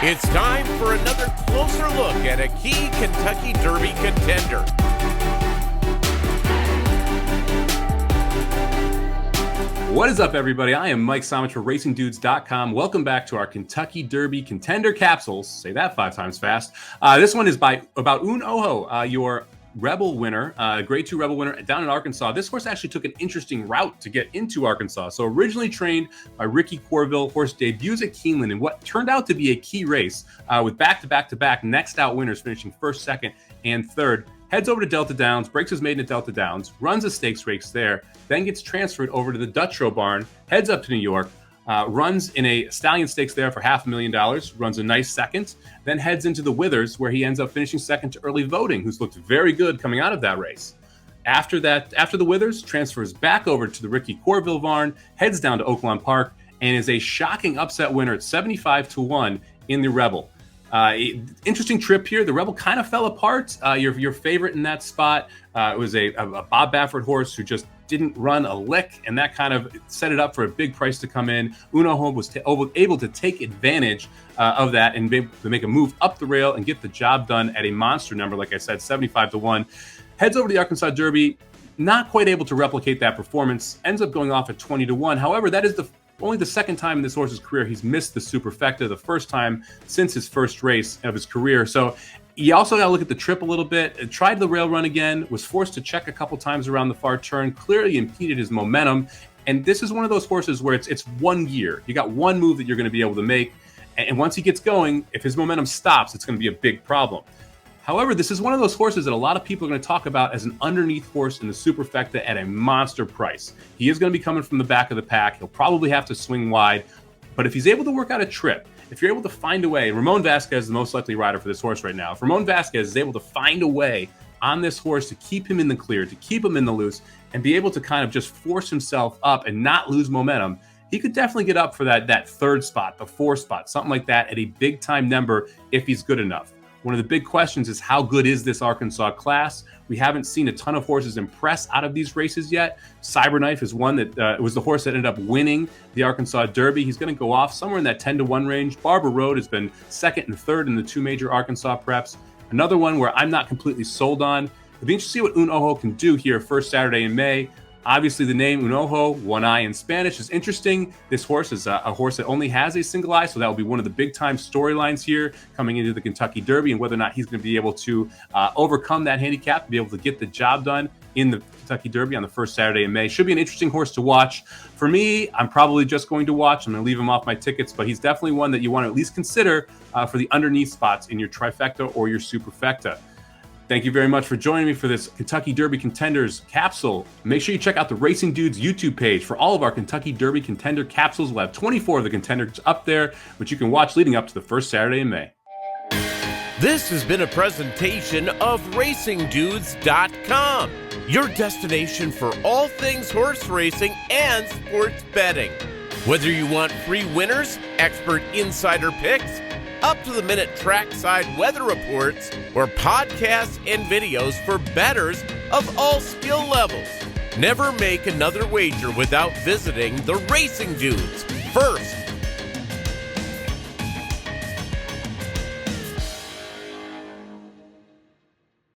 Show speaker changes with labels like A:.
A: It's time for another closer look at a key Kentucky Derby contender.
B: What is up, everybody? I am Mike Somich for RacingDudes.com. Welcome back to our Kentucky Derby Contender Capsules. Say that 5 times fast. This one is about Un Ojo, your Rebel winner, Grade 2 Rebel winner down in Arkansas. This horse actually took an interesting route to get into Arkansas. So originally trained by Ricky Corville, horse debuts at Keeneland in what turned out to be a key race with back-to-back-to-back next out winners finishing first, second, and third. Heads over to Delta Downs, breaks his maiden at Delta Downs, runs a stakes race there, then gets transferred over to the Dutro barn, heads up to New York, runs in a Stallion Stakes there for $500,000, runs a nice second, then heads into the Withers where he ends up finishing second to Early Voting, who's looked very good coming out of that race. After the Withers, transfers back over to the Ricky Corville barn, heads down to Oaklawn Park, and is a shocking upset winner at 75-1 in the Rebel. Interesting trip here. The Rebel kind of fell apart. Your favorite in that spot was a Bob Baffert horse who just didn't run a lick, and that kind of set it up for a big price to come in. Un Ojo was able to take advantage of that and to make a move up the rail and get the job done at a monster number, like I said, 75-1. Heads over to the Arkansas Derby, not quite able to replicate that performance, ends up going off at 20-1. However, that is only the second time in this horse's career he's missed the Superfecta, the first time since his first race of his career. So you also got to look at the trip a little bit. Tried the rail run again, was forced to check a couple times around the far turn, clearly impeded his momentum. And this is one of those horses where it's 1 year. You got one move that you're going to be able to make. And once he gets going, if his momentum stops, it's going to be a big problem. However, this is one of those horses that a lot of people are going to talk about as an underneath horse in the Superfecta at a monster price. He is going to be coming from the back of the pack. He'll probably have to swing wide. But if he's able to work out a trip, if you're able to find a way, Ramon Vasquez is the most likely rider for this horse right now. If Ramon Vasquez is able to find a way on this horse to keep him in the clear, to keep him in the loose, and be able to kind of just force himself up and not lose momentum, he could definitely get up for that third spot, the 4th spot, something like that at a big time number if he's good enough. One of the big questions is how good is this Arkansas class? We haven't seen a ton of horses impress out of these races yet. Cyberknife is one that was the horse that ended up winning the Arkansas Derby. He's going to go off somewhere in that 10-1 range. Barber Road has been second and third in the 2 major Arkansas preps. Another one where I'm not completely sold on. It'll be interesting to see what Un Ojo can do here first Saturday in May. Obviously, the name Un Ojo, one eye in Spanish, is interesting. This horse is a horse that only has a single eye, so that will be one of the big-time storylines here coming into the Kentucky Derby, and whether or not he's going to be able to overcome that handicap, be able to get the job done in the Kentucky Derby on the first Saturday in May. Should be an interesting horse to watch. For me, I'm probably just going to watch. I'm going to leave him off my tickets, but he's definitely one that you want to at least consider for the underneath spots in your trifecta or your superfecta. Thank you very much for joining me for this Kentucky Derby Contenders capsule. Make sure you check out the Racing Dudes YouTube page for all of our Kentucky Derby Contender capsules. We'll have 24 of the contenders up there, which you can watch leading up to the first Saturday in May.
A: This has been a presentation of RacingDudes.com, your destination for all things horse racing and sports betting. Whether you want free winners, expert insider picks, up-to-the-minute trackside weather reports, or podcasts and videos for bettors of all skill levels. Never make another wager without visiting the Racing Dudes. First,